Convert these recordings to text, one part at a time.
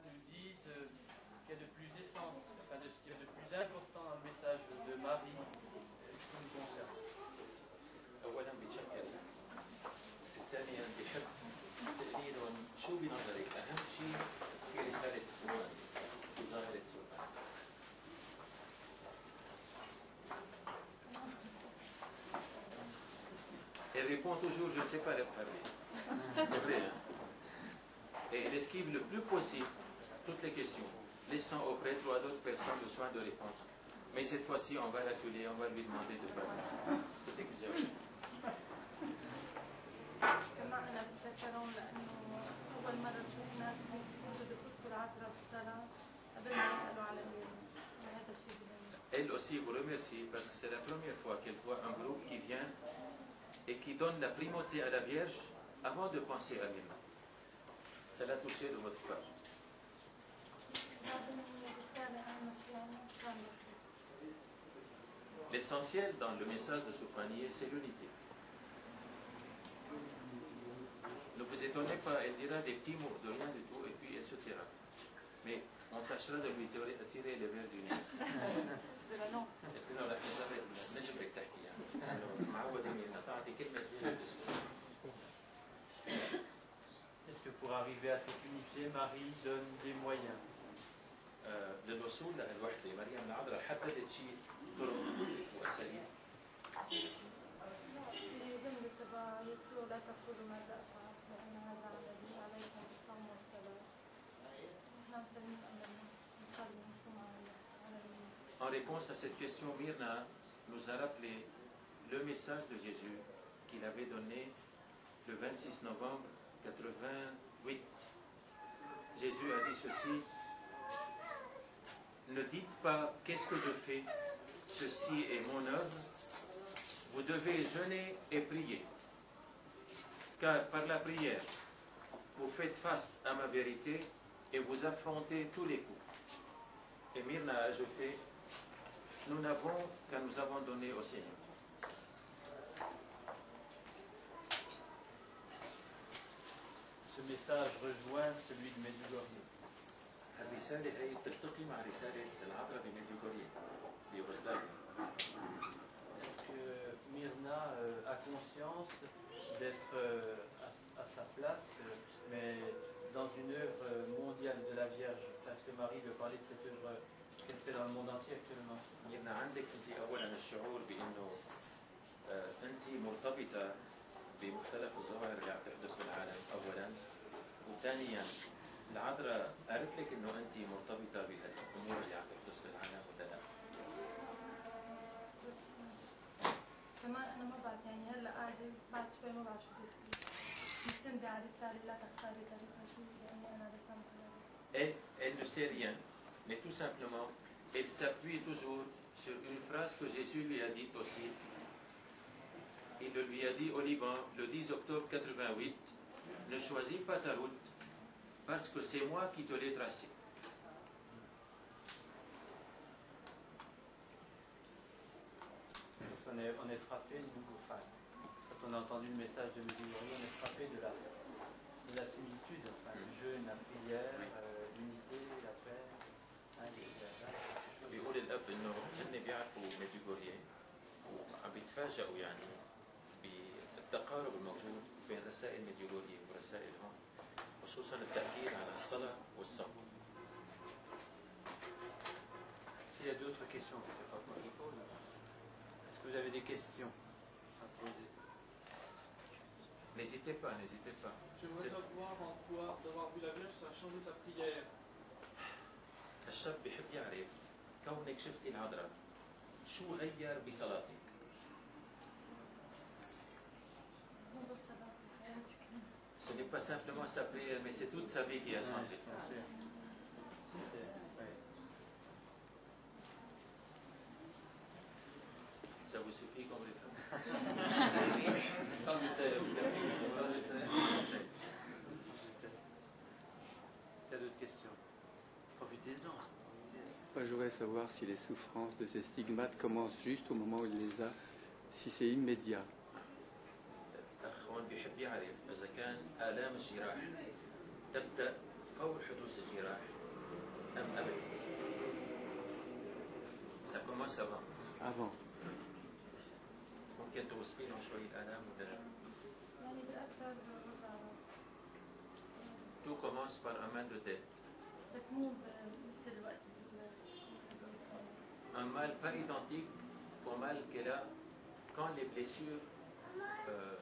nous dise ce qu'il y a de plus essentiel, enfin de ce qu'il y a de plus important dans le message de Marie qui nous concerne. أولا بتشكر ثانيا بحب تقريرهم شو بنظرك أهم شيء في رسالة السلطان في ظاهرة السلطان. Elle répond toujours je ne sais pas leur parler. C'est vrai, hein? Et elle esquive le plus possible toutes les questions, laissant au prêtre ou à d'autres personnes le soin de répondre. Mais cette fois-ci, on va l'atteler, on va lui demander de parler. C'est exagéré. كما أنا بتشكرهم لأنه أول مرة بشوف ناس موجودة بقصة العذراء بالصلاة قبل ما يسألوا على هذا الشيء بهم. Elle aussi vous remercie parce que c'est la première fois qu'elle voit un groupe qui vient et qui donne la primauté à la Vierge avant de penser à Myrna. Ça l'a touché de votre part. L'essentiel dans le message de Soufanié, c'est l'unité. Ne vous étonnez pas, elle dira des petits mots de rien du tout et puis elle se taira. Mais on tâchera de lui attirer les verres du nez. Est-ce que pour arriver à cette unité, Marie donne des moyens? للوصول للوحدة مريم العذراء حددت شيء طرق وأساليب. في جملة تبع يسوع لا تقولوا ماذا أفعل لأن هذا عملي عليكم بالصوم والصلاة. نحن مسلمين أمرنا نصلي ونصوم على En réponse à cette question, Myrna nous a rappelé le message de Jésus qu'il avait donné le 26 novembre 88. Jésus a dit ceci: ne dites pas qu'est-ce que je fais, ceci est mon œuvre. Vous devez jeûner et prier, car par la prière, vous faites face à ma vérité et vous affrontez tous les coups. Et Myrna a ajouté: nous n'avons qu'à nous abandonner au Seigneur. Ce message rejoint celui de Medjugorje. الرسالة هي تلتقي مع رسالة العذراء بميدجورية بيوغوسلافيا. Est-ce que Myrna a conscience d'être à sa place, mais dans une œuvre mondiale de la Vierge? Parce que Marie veut parler de cette œuvre qu'elle fait dans le monde entier actuellement. ميرنا عندك أنت أولا الشعور بأنه أنت مرتبطة بمختلف الظواهر اللي عم تحدث في العالم أولا، وثانيا العذراء قالت لك انه انت مرتبطه بهالامور اللي عم تحدث في العالم ولا لا؟ كمان أنا ما بعرف يعني هلا قاعدة بعد شوي ما بعرف شو بصير. مستندة على رسالة لا تختاري طريقة شيء لأني أنا رسمت. Elle ne sait rien, mais tout simplement, elle s'appuie toujours sur une phrase que Jésus lui a dite aussi. Il le lui a dit au Liban le 10 octobre 88, ne choisis pas ta route, parce que c'est moi qui te l'ai tracé. On est frappé, nous, enfin, quand on a entendu le message de Medjugorje, on est frappé de la similitude, enfin, le jeûne, la prière, l'unité, la paix. بيقول الأب إنه هن بيعرفوا ميدجورية وعم بيتفاجئوا يعني بالتقارب الموجود بين رسائل ميدجورية ورسائلهم، خصوصا التأكيد على الصلاة والصوم. S'il y a d'autres questions, c'est pas moi qui pose. Est-ce que vous avez des questions à poser? N'hésitez pas, n'hésitez pas. J'aimerais savoir en quoi, d'avoir vu la Vierge, ça a changé sa prière. الشاب بيحب يعرف كونك شفتي العذراء شو غير بصلاتك؟ Ce n'est pas simplement sa prière, mais c'est toute sa vie qui a changé. Ça vous suffit comme référence? Sans détail. S'il y a d'autres questions, profitez-en. Moi, je voudrais savoir si les souffrances de ces stigmates commencent juste au moment où il les a, si c'est immédiat. الأخ هون بيحب يعرف إذا كان آلام الجراح تبدأ فور حدوث الجراح Ça commence avant. Avant. ممكن توصفي لهم شوية آلام ولا لا؟ يعني بالأكثر وجع راس Tout commence par un mal de tête. بس مو مثل وقت Un mal pas identique au mal qu'elle a quand les blessures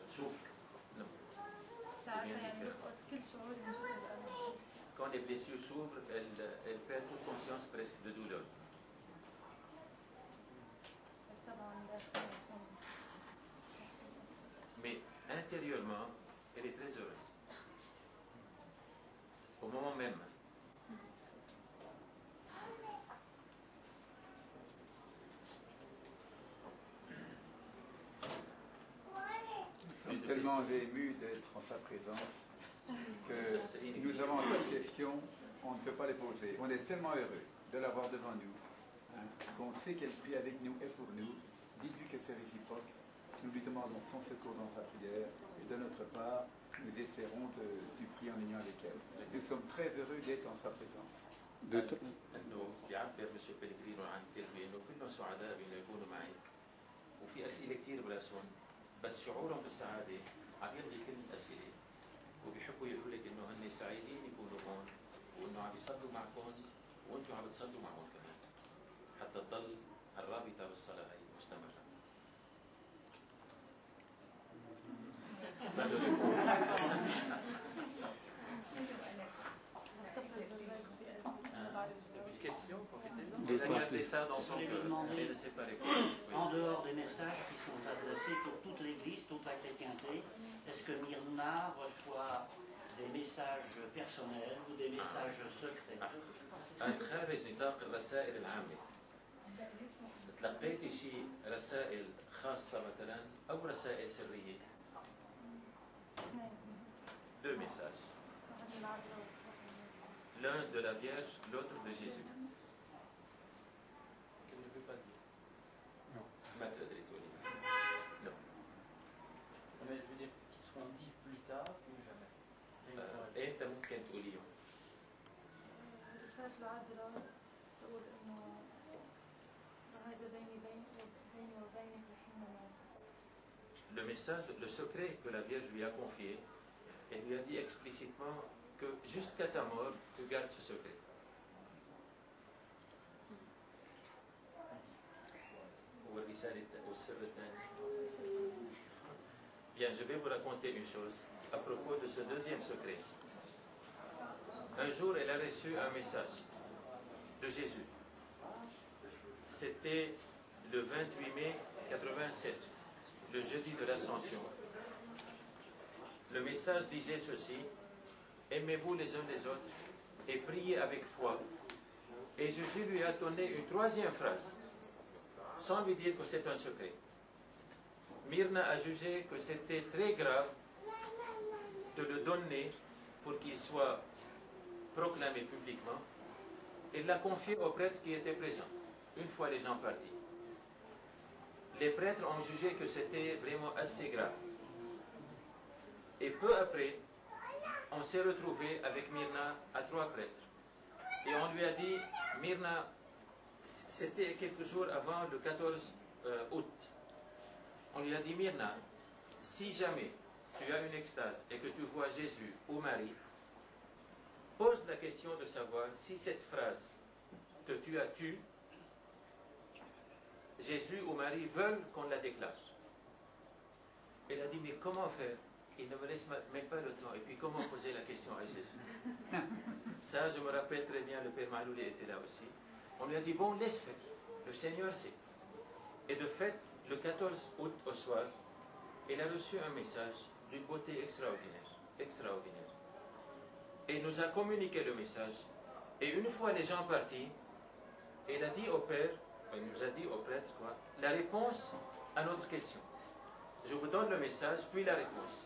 souffrent. Non. ساعتها bien يعني différent. بفقد كل شعوري من شدة الألم Quand les blessures s'ouvrent, elle perd toute conscience presque de douleur. بس طبعا داخل بكون Mais intérieurement, elle est très heureuse. Au moment même. Nous sommes tellement émus d'être en sa présence que nous avons des questions, on ne peut pas les poser. On est tellement heureux de l'avoir devant nous, hein, qu'on sait qu'elle prie avec nous et pour nous. Dites-lui que c'est réciproque. Nous lui demandons son secours dans sa prière et de notre part, nous essaierons de prier en union avec elle. Nous sommes très heureux d'être en sa présence. انه بيعبر مسيو بيلغرينو عن كلمه انه كلهم سعداء بانه يكونوا معي وفي اسئله كثير براسهم بس شعورهم بالسعاده عم يلغي كل الاسئله وبيحبوا يقولوا لك انه هن سعيدين يكونوا هون وانه عم يصلوا معكم وانتم عم بتصلوا معهم كمان حتى تضل الرابطه بالصلاه هي مستمره. Il a gardé ça dans son cœur et ne s'est pas répondre. En dehors des messages qui sont adressés pour toute l'Église, toute la chrétienté, est-ce que Myrna reçoit des messages personnels ou des messages secrets? خارج نطاق الرسائل العامة تلقيتي شيء رسائل خاصة مثلا أو رسائل سرية؟ Deux messages. L'un de la Vierge, l'autre de Jésus. qu'elle ne veut pas dire. ما تقدري تقولي. Non. Mais je veux dire qu'ils seront dits plus tard ou jamais. أنت ممكن تقوليهم. رسالة العذراء تقول إنه هذا بيني وبينك لحين موت. Le message, le secret que la Vierge lui a confié, elle lui a dit explicitement que jusqu'à ta mort, tu gardes ce secret. Bien, je vais vous raconter une chose à propos de ce deuxième secret. Un jour, elle a reçu un message de Jésus. C'était le 28 mai 87, le jeudi de l'Ascension. Le message disait ceci: aimez-vous les uns les autres et priez avec foi. Et Jésus lui a donné une troisième phrase, sans lui dire que c'est un secret. Myrna a jugé que c'était très grave de le donner pour qu'il soit proclamé publiquement. Elle l'a confié aux prêtres qui étaient présents, une fois les gens partis. Les prêtres ont jugé que c'était vraiment assez grave. Et peu après, on s'est retrouvé avec Myrna à 3 prêtres. Et on lui a dit, Myrna, c'était quelques jours avant le 14 août. On lui a dit, Myrna, si jamais tu as une extase et que tu vois Jésus ou Marie, pose la question de savoir si cette phrase que tu as tue, Jésus ou Marie veulent qu'on la déclare. Elle a dit, mais comment faire? Il ne me laisse même pas le temps. Et puis comment poser la question à Jésus? Ça, je me rappelle très bien, le Père Malouli était là aussi. On lui a dit, bon, laisse faire. Le Seigneur sait. Et de fait, le 14 août au soir, elle a reçu un message d'une beauté extraordinaire. Extraordinaire. Et nous a communiqué le message. Et une fois les gens partis, elle a dit au Père, elle nous a dit au prêtre, quoi, la réponse à notre question. Je vous donne le message, puis la réponse.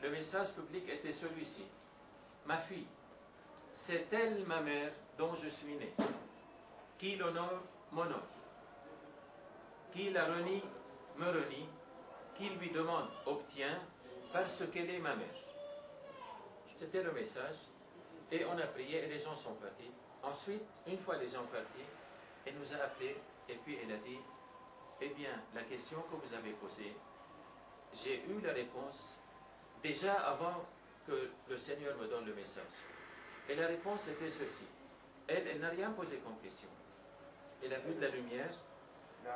Le message public était celui-ci. Ma fille, c'est elle ma mère dont je suis né. Qui l'honore, m'honore. Qui la renie, me renie. Qui lui demande, obtient, parce qu'elle est ma mère. C'était le message. Et on a prié et les gens sont partis. Ensuite, une fois les gens partis, elle nous a appelés et puis elle a dit, eh bien, la question que vous avez posée, j'ai eu la réponse déjà avant que le Seigneur me donne le message. Et la réponse était ceci. Elle n'a rien posé comme question. Elle a vu de la lumière,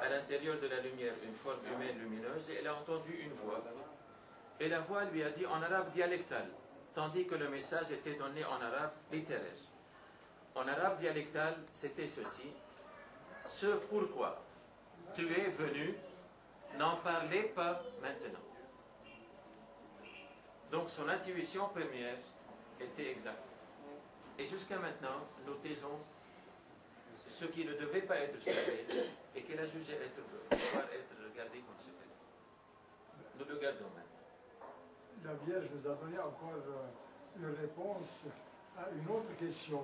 à l'intérieur de la lumière, une forme humaine lumineuse, et elle a entendu une voix. Et la voix lui a dit en arabe dialectal, tandis que le message était donné en arabe littéraire. En arabe dialectal, c'était ceci. Ce pourquoi tu es venu, n'en parlez pas maintenant. Donc son intuition première était exacte. Et jusqu'à maintenant, nous taisons ce qui ne devait pas être secret et qu'elle a jugé pouvoir être regardé comme secret. Nous le gardons maintenant. La Vierge nous a donné encore une réponse à une autre question.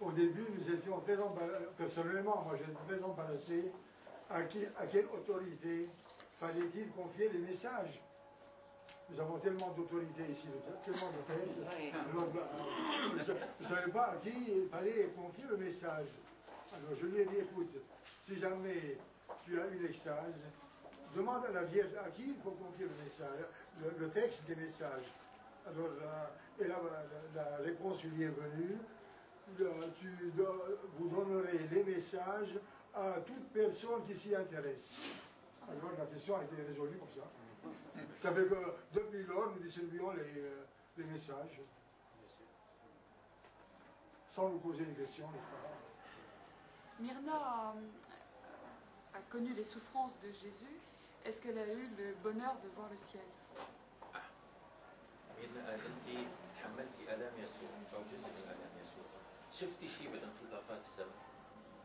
Au début, nous étions très embarrassés, personnellement, moi j'étais très embarrassé, à quelle autorité fallait-il confier les messages? Nous avons tellement d'autorité ici, tellement de têtes. Alors, je ne savais pas à qui il fallait confier le message. Alors je lui ai dit, écoute, si jamais tu as une extase, demande à la Vierge à qui il faut confier le message, le texte des messages. Alors, et la réponse lui est venue, vous donnerez les messages à toute personne qui s'y intéresse. Alors la question a été résolue comme ça. Ça fait que depuis lors, nous distribuons les messages. Sans nous poser une question, n'est-ce pas? Myrna a connu les souffrances de Jésus. Est-ce qu'elle a eu le bonheur de voir le ciel?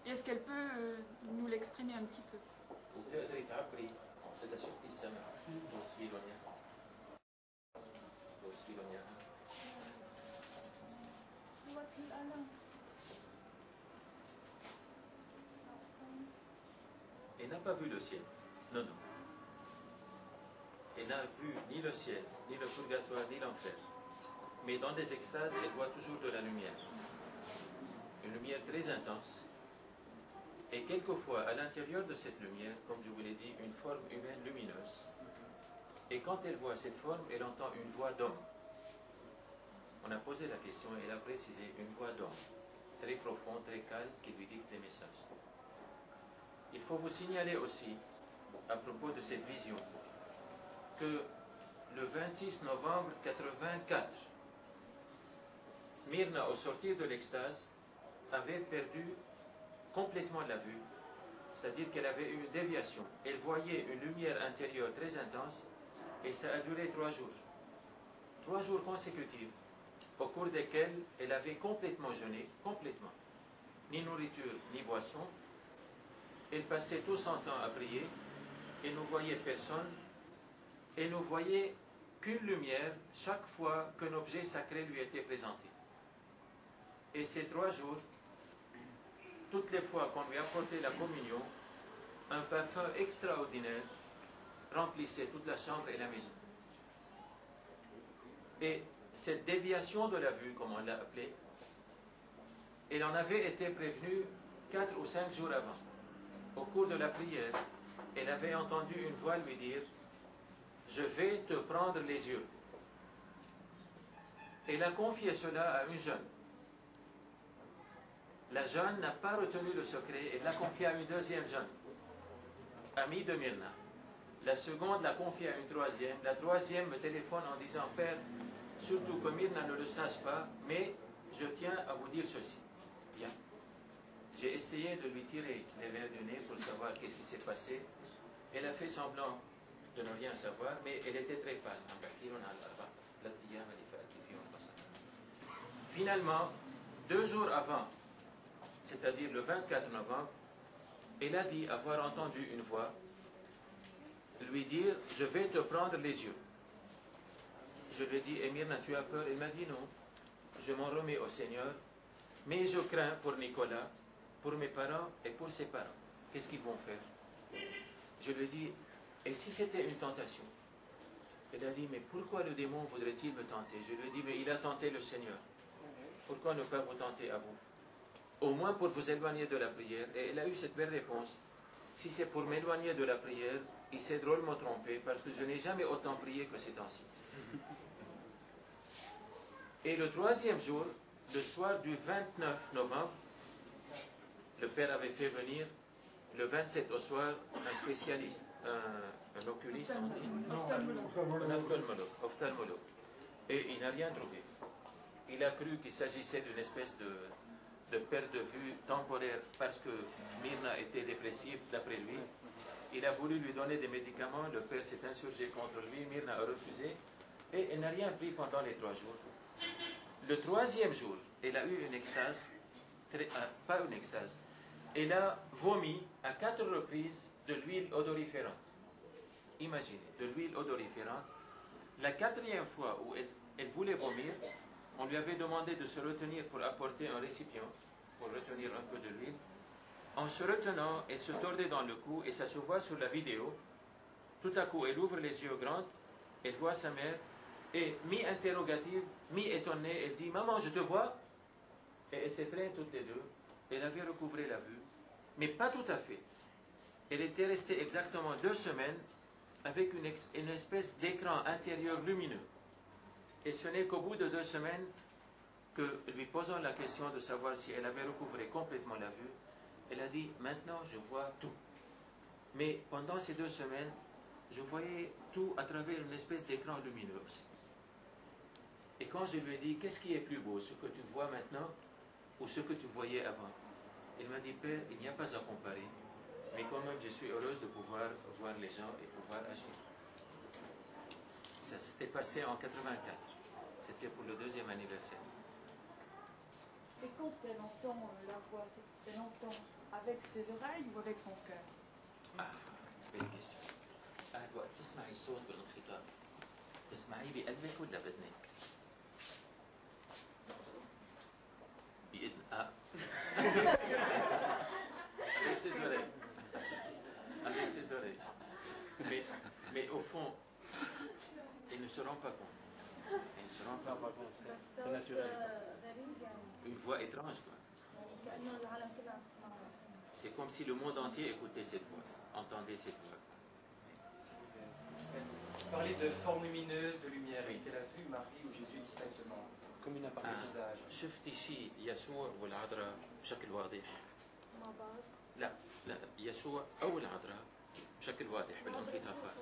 Et est-ce qu'elle peut nous l'exprimer un petit peu? Elle n'a pas vu le ciel. Non, non. Elle n'a vu ni le ciel, ni le purgatoire, ni l'enfer. Mais dans des extases, elle voit toujours de la lumière. Une lumière très intense. Et quelquefois, à l'intérieur de cette lumière, comme je vous l'ai dit, une forme humaine lumineuse. Et quand elle voit cette forme, elle entend une voix d'homme. On a posé la question et elle a précisé une voix d'homme, très profonde, très calme, qui lui dicte des messages. Il faut vous signaler aussi, à propos de cette vision, que le 26 novembre 84, Myrna, au sortir de l'extase, avait perdu complètement la vue, c'est-à-dire qu'elle avait eu une déviation. Elle voyait une lumière intérieure très intense et ça a duré 3 jours. 3 jours consécutifs, au cours desquels elle avait complètement jeûné, complètement. Ni nourriture, ni boisson. Elle passait tout son temps à prier et ne voyait personne et ne voyait qu'une lumière chaque fois qu'un objet sacré lui était présenté. Et ces 3 jours, toutes les fois qu'on lui apportait la communion, un parfum extraordinaire remplissait toute la chambre et la maison. Et cette déviation de la vue, comme on l'a appelée, elle en avait été prévenue 4 ou 5 jours avant. Au cours de la prière, elle avait entendu une voix lui dire « Je vais te prendre les yeux ». Elle a confié cela à une jeune. La jeune n'a pas retenu le secret et l'a confié à une deuxième jeune, amie de Myrna. La seconde l'a confié à une troisième. La troisième me téléphone en disant « Père, surtout que Myrna ne le sache pas, mais je tiens à vous dire ceci. » Bien. J'ai essayé de lui tirer les verres du nez pour savoir qu'est-ce qui s'est passé. Elle a fait semblant de ne rien savoir, mais elle était très pâle. Finalement, 2 jours avant, c'est-à-dire le 24 novembre, elle a dit avoir entendu une voix lui dire « Je vais te prendre les yeux ». Je lui ai dit « Myrna, tu as peur ?» Elle m'a dit « Non, je m'en remets au Seigneur, mais je crains pour Nicolas, pour mes parents et pour ses parents. Qu'est-ce qu'ils vont faire ?» Je lui ai dit « Et si c'était une tentation ?» Elle a dit « Mais pourquoi le démon voudrait-il me tenter ?» Je lui ai dit « Mais il a tenté le Seigneur. Pourquoi ne pas vous tenter à vous ?» au moins pour vous éloigner de la prière. Et elle a eu cette belle réponse. Si c'est pour m'éloigner de la prière, il s'est drôlement trompé parce que je n'ai jamais autant prié que ces temps-ci. Et le troisième jour, le soir du 29 novembre, le père avait fait venir le 27 au soir un spécialiste, un oculiste, on dit, un ophtalmologue. Et il n'a rien trouvé. Il a cru qu'il s'agissait d'une espèce de perte de vue temporaire parce que Myrna était dépressive d'après lui. Il a voulu lui donner des médicaments, le père s'est insurgé contre lui, Myrna a refusé et elle n'a rien pris pendant les 3 jours. Le troisième jour, elle a eu une extase, pas une extase, elle a vomi à 4 reprises de l'huile odoriférante. Imaginez, de l'huile odoriférante. La 4e fois où elle voulait vomir, on lui avait demandé de se retenir pour apporter un récipient, pour retenir un peu de l'huile. En se retenant, elle se tordait dans le cou et ça se voit sur la vidéo. Tout à coup, elle ouvre les yeux grands, elle voit sa mère et mi-interrogative, mi-étonnée, elle dit « Maman, je te vois ?» Et elles s'étreignent toutes les deux. Elle avait recouvré la vue, mais pas tout à fait. Elle était restée exactement 2 semaines avec une espèce d'écran intérieur lumineux. Et ce n'est qu'au bout de 2 semaines que, lui posant la question de savoir si elle avait recouvré complètement la vue, elle a dit « Maintenant, je vois tout. » Mais pendant ces 2 semaines, je voyais tout à travers une espèce d'écran lumineux aussi. Et quand je lui ai dit « Qu'est-ce qui est plus beau, ce que tu vois maintenant ou ce que tu voyais avant ?» Il m'a dit « Père, il n'y a pas à comparer, mais quand même je suis heureuse de pouvoir voir les gens et pouvoir agir. » Ça s'était passé en 84. C'était pour le 2e anniversaire. Et quand elle entend la voix, elle entend avec ses oreilles ou avec son cœur? belle question. وقت تسمعي الصوت بالانخطاف تسمعيه بقلبك ولا بإذنك؟ بإذن avec ses oreilles. Avec ses oreilles. Mais au fond, il ne se rend pas compte. Il ne se rend pas compte. C'est naturel. Une voix étrange, quoi. C'est comme si le monde entier écoutait cette voix, entendait cette voix. Vous parlez de forme lumineuse, de lumière. Est-ce qu'elle a vu Marie ou Jésus distinctement? Comme une apparence. visage. شفتي شيء يسوع والعذراء بشكل واضح؟ لا لا يسوع أو العذراء بشكل واضح بالانخطافات.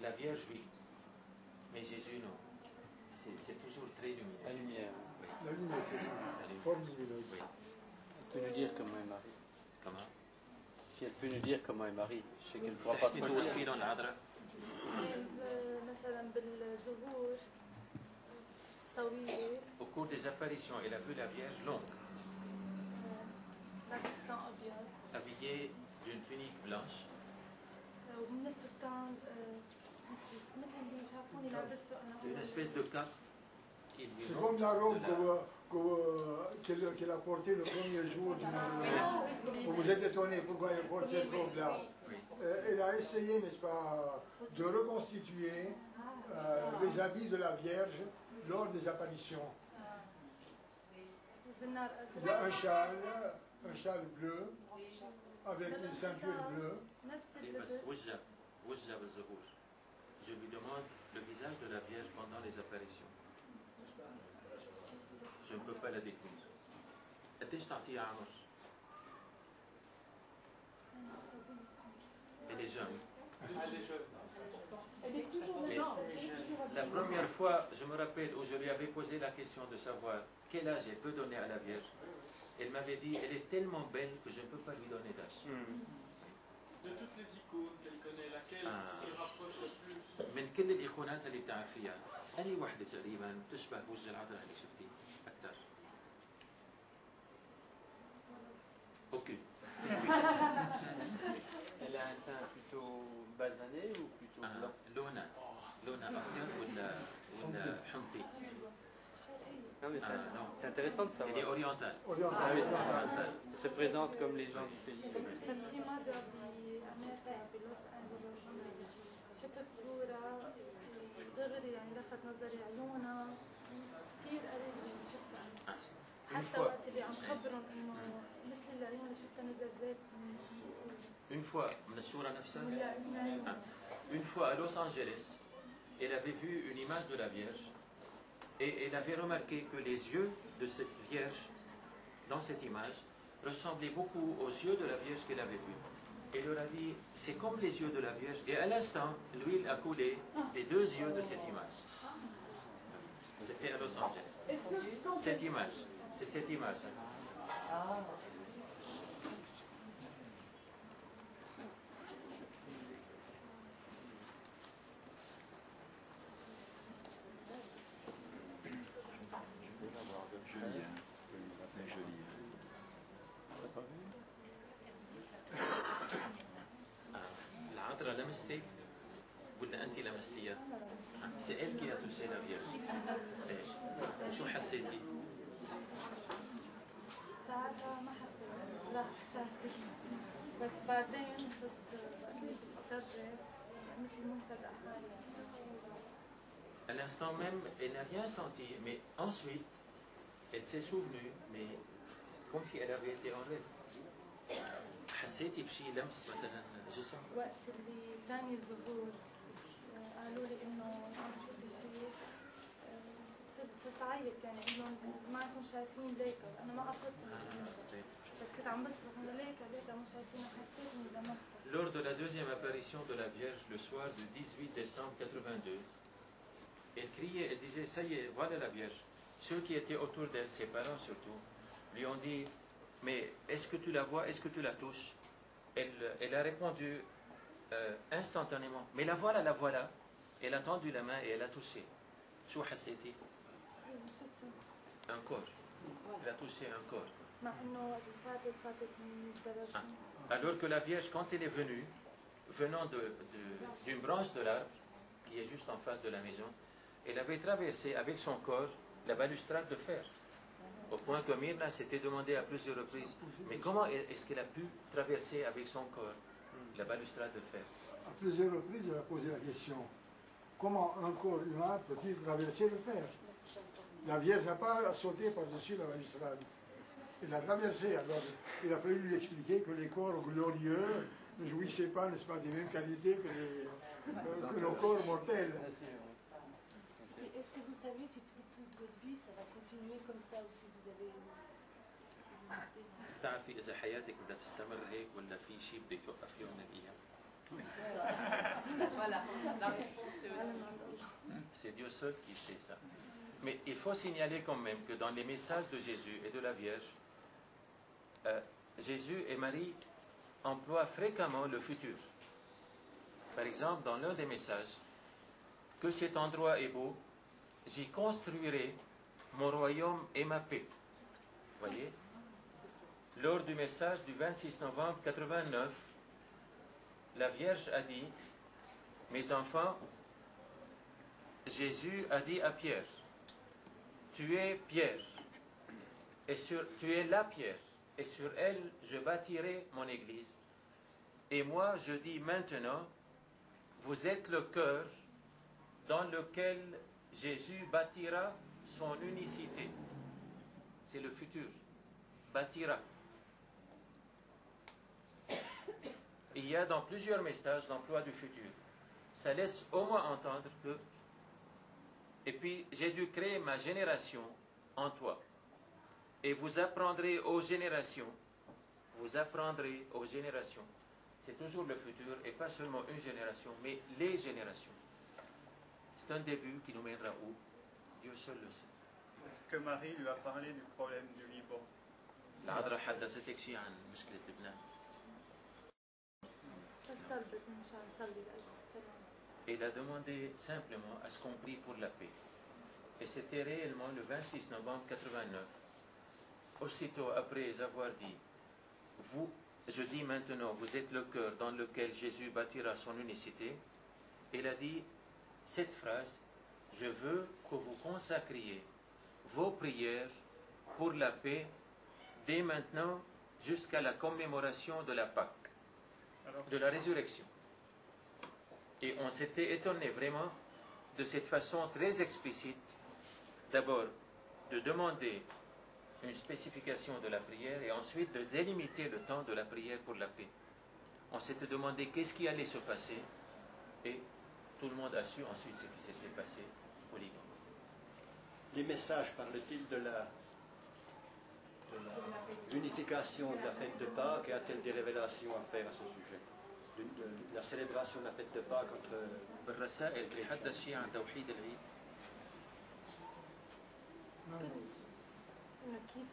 La Vierge, oui. Mais Jésus, non. C'est toujours très lumineux. La lumière. Oui. La lumière, c'est une forme lumineuse. Oui. Elle peut nous dire comment est Marie. Comment? Si elle peut nous dire comment est Marie, je sais qu'elle ne pourra pas. تحسني توصفي العذراء؟ مثلا بالظهور طويلة. Au cours des apparitions, elle a vu la Vierge longue, لابسة أبيض. habillée d'une tunique blanche, ومن الفستان مثل اللي شافوني لابسته أنا. une espèce de cape qui lui C'est monte comme la robe de qu'elle a portée le premier jour du mariage. Vous vous êtes étonné pourquoi elle porte cette robe-là. Elle a essayé, n'est-ce pas, de reconstituer les habits de la Vierge lors des apparitions. Il y a un châle bleu avec une ceinture bleue. Et بس وجهها بالظهور. Je lui demande le visage de la Vierge pendant les apparitions. Je ne peux pas la décrire. قديش تعطيها عمر؟ Elle est jeune. Elle est toujours Mais là. la première fois, je me rappelle, où je lui avais posé la question de savoir quel âge elle peut donner à la Vierge, elle m'avait dit, elle est tellement belle que je ne peux pas lui donner d'âge. De toutes les icônes qu'elle connaît, laquelle qui s'y rapproche le plus? من كل الإيقونات اللي بتعرفيها، أي واحدة تقريبا تشبه وجه العذراء اللي شفتيه أكثر؟ Aucune. Elle a un teint plutôt basané ou plutôt blanc? لونها أبيض ولا حمضي؟ Non, mais non. c'est intéressant de Elle est savoir. orientale. Ah oui, elle se présente comme les gens du pays. بس في مرة بأمريكا بلوس أنجلوس شفت صورة دغري يعني لفت نظري عيونها كثير قريب من اللي شفتها. حتى وقت اللي عم خبرهم انه مثل العيون اللي شفتها نزل زيت من الصورة. Une fois, une fois à Los Angeles, elle avait vu une image de la Vierge et elle avait remarqué que les yeux de cette Vierge, dans cette image, ressemblaient beaucoup aux yeux de la Vierge qu'elle avait vue. Elle leur a dit, c'est comme les yeux de la Vierge. Et à l'instant, l'huile a coulé des deux yeux de cette image. C'était à Los Angeles. Cette image, c'est cette image. العذراء لمستك ولا انت لمستيها؟ C'est elle qui a touché la Vierge. شو حسيتي؟ ساعتها ما حسيت لا احساس بشيء بس بعدين صرت اترجم مثل مو مصدق حالي. À l'instant même, elle n'a rien senti, mais ensuite, elle s'est souvenue, mais c'est comme si elle avait été en rêve. حسيتي بشيء لمس مثلا جسم؟ وقت اللي ثاني الظهور قالوا لي انه عم تشوفي شيء صرت اعيط يعني انه ما انتم شايفين ليكا انا ما قصدت بس كنت عم بصرخ انه ليكا مو شايفين حسيت اني لمستها. Lors de la deuxième apparition de la Vierge le soir du 18 décembre 82, elle criait, elle disait, ça y est, voilà la Vierge. Ceux qui étaient autour d'elle, ses parents surtout, lui ont dit, mais est-ce que tu la vois, est-ce que tu la touches? Elle a répondu instantanément, mais la voilà. Elle a tendu la main et elle a touché. شو حسيتي? Un corps. Elle a touché un corps. Alors que la Vierge, quand elle est venue, venant d'une branche de l'arbre, qui est juste en face de la maison, elle avait traversé avec son corps la balustrade de fer. Au point que Myrna s'était demandé à plusieurs reprises, mais comment est-ce qu'elle a pu traverser avec son corps la balustrade de fer? À plusieurs reprises, elle a posé la question, comment un corps humain peut-il traverser le fer? La Vierge n'a pas sauté par-dessus la balustrade. Elle l'a traversé, alors il a fallu lui expliquer que les corps glorieux ne jouissaient pas, n'est-ce pas, des mêmes qualités que nos corps mortels. Est-ce que vous savez si toute votre vie ça va continuer comme ça ou si vous avez تعرفي إذا حياتك بدها تستمر هيك ولا في شيء بده يتوقف يوم من الأيام؟ C'est Dieu seul qui sait ça. Mais il faut signaler quand même que dans les messages de Jésus et de la Vierge, Jésus et Marie emploient fréquemment le futur. Par exemple, dans l'un des messages, que cet endroit est beau, j'y construirai mon royaume et ma paix. Voyez? Lors du message du 26 novembre 89, la Vierge a dit, mes enfants, Jésus a dit à Pierre, tu es Pierre, et tu es la pierre, et sur elle je bâtirai mon église. Et moi je dis maintenant, vous êtes le cœur dans lequel Jésus bâtira son unicité. C'est le futur. Bâtira. Il y a dans plusieurs messages l'emploi du futur. Ça laisse au moins entendre que... Et puis, j'ai dû créer ma génération en toi. Et vous apprendrez aux générations. Vous apprendrez aux générations. C'est toujours le futur, et pas seulement une génération, mais les générations. C'est un début qui nous mènera où? Dieu seul le sait. Est-ce que Marie lui a parlé du problème du Liban? العذراء حدثتك شيء عن مشكلة لبنان. Il a demandé simplement à ce qu'on prie pour la paix. Et c'était réellement le 26 novembre 89. Aussitôt après avoir dit, je dis maintenant, vous êtes le cœur dans lequel Jésus bâtira son unicité. Il a dit cette phrase, je veux que vous consacriez vos prières pour la paix dès maintenant jusqu'à la commémoration de la Pâque, de la résurrection. Et on s'était étonné vraiment de cette façon très explicite, d'abord de demander une spécification de la prière et ensuite de délimiter le temps de la prière pour la paix. On s'était demandé qu'est-ce qui allait se passer et tout le monde a su ensuite ce qui s'était passé au Liban. Les messages parlent-ils de l'unification de la fête de Pâques et a-t-elle des révélations à faire à ce sujet de la célébration de la fête de Pâques entre بالرسائل بيتحدث شيء عن توحيد العيد. كيف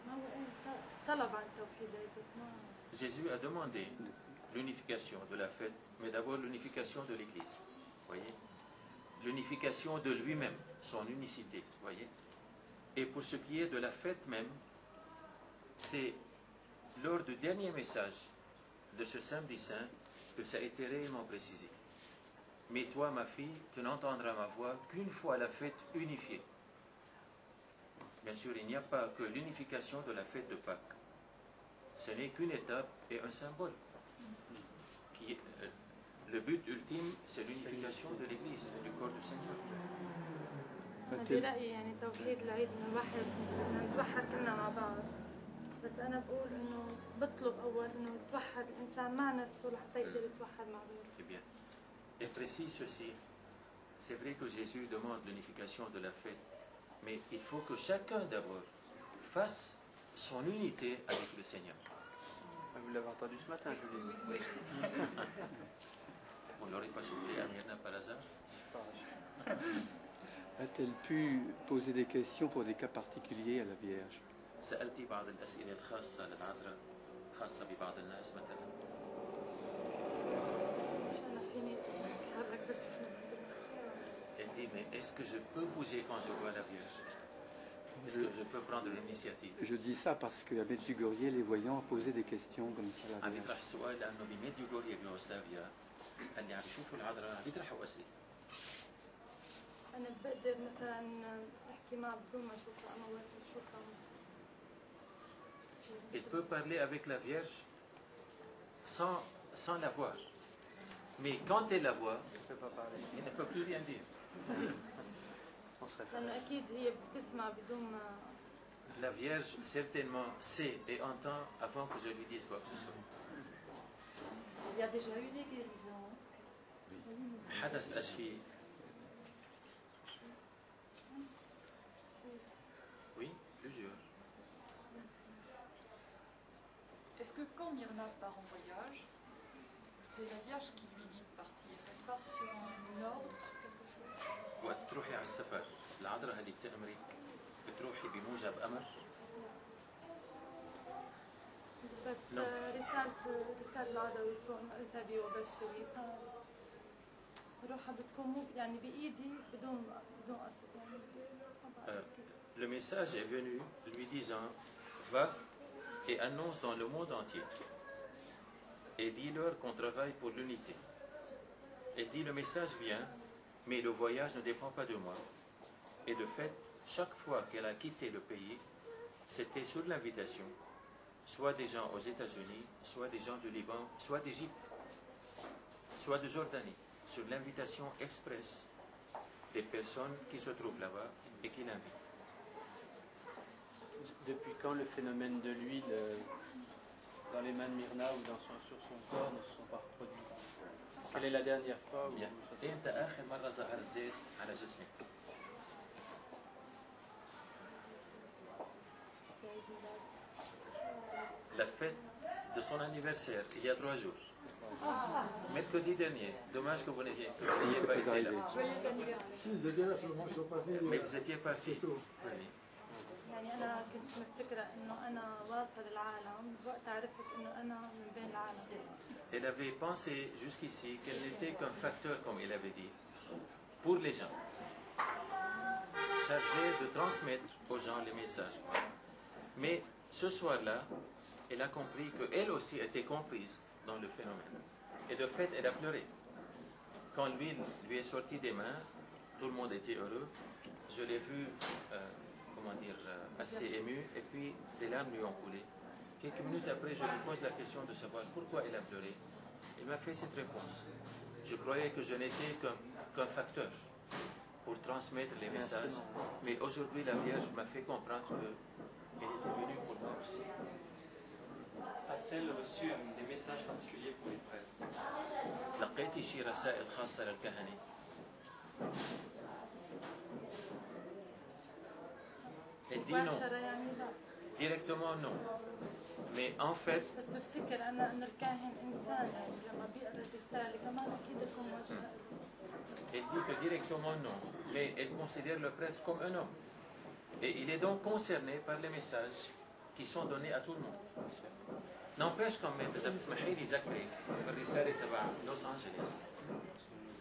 ما هو طلب عن التوحيد بس ما Jésus a demandé l'unification de la fête, mais d'abord l'unification de l'Église. Voyez, l'unification de lui-même, son unicité. Voyez. Et pour ce qui est de la fête même, c'est lors du dernier message de ce samedi saint que ça a été réellement précisé. Mais toi, ma fille, tu n'entendras ma voix qu'une fois la fête unifiée. Bien sûr, il n'y a pas que l'unification de la fête de Pâques. Ce n'est qu'une étape et un symbole. Le but ultime, c'est l'unification de l'Église, du corps du Seigneur. برأيي يعني توحيد العيد انه الواحد نتوحد كلنا مع بعض بس انا بقول انه بطلب اول انه يتوحد الانسان مع نفسه لحتى يقدر يتوحد مع غيره. Eh bien, et précise ceci, c'est vrai que Jésus demande l'unification de la fête, mais il faut que chacun d'abord fasse son unité avec le Seigneur. Vous l'avez entendu ce matin, Julie. Oui. On ne l'aurait pas soufflé à Myrna par hasard. A-t-elle pu poser des questions pour des cas particuliers à la Vierge? سألتي بعض الأسئلة الخاصة للعذراء خاصة ببعض الناس مثلا؟ Elle dit, mais est-ce que je peux bouger quand je vois la Vierge? Est-ce que je peux prendre l'initiative? Je dis ça parce qu'à Medjugorje, les voyants posaient des questions comme ça à la عم Vierge. يطرح سؤال لأنه بميديوغوريا بيوغوسلافيا اللي عم يشوفوا العذراء عم يطرحوا أسئلة. أنا بقدر مثلا أحكي معه بدون ما أشوفها أنا وين أشوفها. Il peut parler avec la Vierge sans la voir. Mais quand elle la voit, il ne peut plus rien dire. لأنه أكيد هي بتسمع بدون ما. La Vierge certainement sait et entend avant que je lui dise quoi que ce soit. Il y a déjà eu des guérisons. حدث أشفي. Oui, plusieurs. Est-ce que quand Myrna part en voyage, c'est la Vierge qui lui dit de partir? Elle part sur un ordre, sur quelque chose? وقت تروحي على السفر العذراء اللي بتأمرك بتروحي بموجب أمر؟ بس رسالة العذراء يسوع اذهبي وبشري روحها بتكون مو يعني بإيدي بدون قصد يعني. Le message est venu lui disant va et annonce dans le monde entier et dis-leur qu'on travaille pour l'unité. Elle dit le message vient mais le voyage ne dépend pas de moi. Et de fait, chaque fois qu'elle a quitté le pays, c'était sur l'invitation, soit des gens aux États-Unis, soit des gens du Liban, soit d'Égypte, soit de Jordanie, sur l'invitation express des personnes qui se trouvent là-bas et qui l'invitent. Depuis quand le phénomène de l'huile dans les mains de Myrna ou sur son corps ne se sont pas reproduits? Quelle est la dernière fois où إمتى آخر مرة ظهر الزيت على جسمك؟ La fête de son anniversaire, il y a 3 jours. Mercredi dernier. Dommage que vous n'ayez pas été là. Joyeux anniversaire. Mais vous étiez parti. Oui. يعني أنا كنت مفتكرة إنه أنا واصلة للعالم وقت عرفت إنه أنا من بين العالم. Elle avait pensé jusqu'ici qu'elle n'était qu'un facteur, comme il avait dit, pour les gens, chargé de transmettre aux gens les messages. Mais ce soir-là, elle a compris qu'elle aussi était comprise dans le phénomène. Et de fait, elle a pleuré. Quand l'huile lui est sortie des mains, tout le monde était heureux. Je l'ai vu, assez ému, et puis des larmes lui ont coulé. Quelques minutes après, je lui pose la question de savoir pourquoi elle a pleuré. Il m'a fait cette réponse. Je croyais que je n'étais qu'un facteur. pour transmettre les messages. Mais aujourd'hui, la Vierge m'a fait comprendre qu'elle était venue pour moi aussi. A-t-elle reçu des messages particuliers pour les prêtres? تلقيتي شي رسائل خاصة للكهنة؟ Elle dit non. مباشرة يعني لا. Directement non. Mais en fait, بس بفتكر أنا إنه الكاهن إنسان يعني لما بيقرأ الرسالة كمان أكيد لكم وجه. elle dit que directement non. Mais elle considère le prêtre comme un homme. Et il est donc concerné par les messages qui sont donnés à tout le monde. N'empêche quand même, إذا بتسمحي لي ذكري بالرسالة تبع لوس أنجلوس.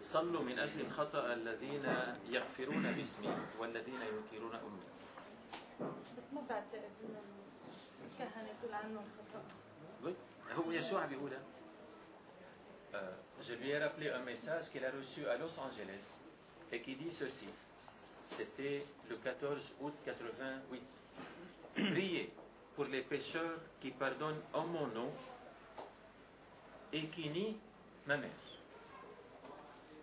صلوا من أجل الخطأ الذين يغفرون باسمي والذين ينكرون أمي. بس ما بعتقد إنه الكهنة يقول عنهم خطأ. Oui, هو يسوع بيقولها. Je lui ai rappelé un message qu'il a reçu à Los Angeles et qui dit ceci. C'était le 14 août 88. Priez pour les pécheurs qui pardonnent en mon nom et qui nient ma mère.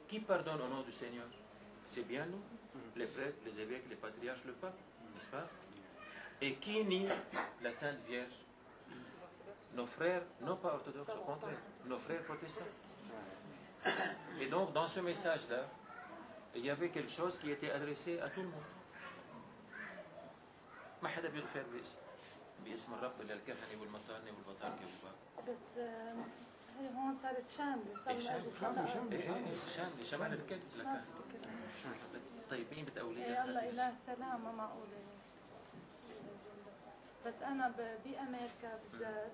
Qui pardonne au nom du Seigneur? C'est bien nous, les prêtres, les évêques, les patriarches, le pape, n'est-ce pas? Et qui nie la Sainte Vierge? Nos frères, non pas orthodoxes, au contraire, nos frères protestants. Et donc, dans ce message-là, il y avait quelque chose qui était adressé à tout le monde. ما حدا بيغفر باسم الرب إلا الكهنة والمطارنة والبطاركة والباب. بس هي هون صارت شاملة، صار شاملة شمال الكل لك. طيبين بتقولي يا الله إله السلام ما معقولة. بس أنا بأمريكا بالذات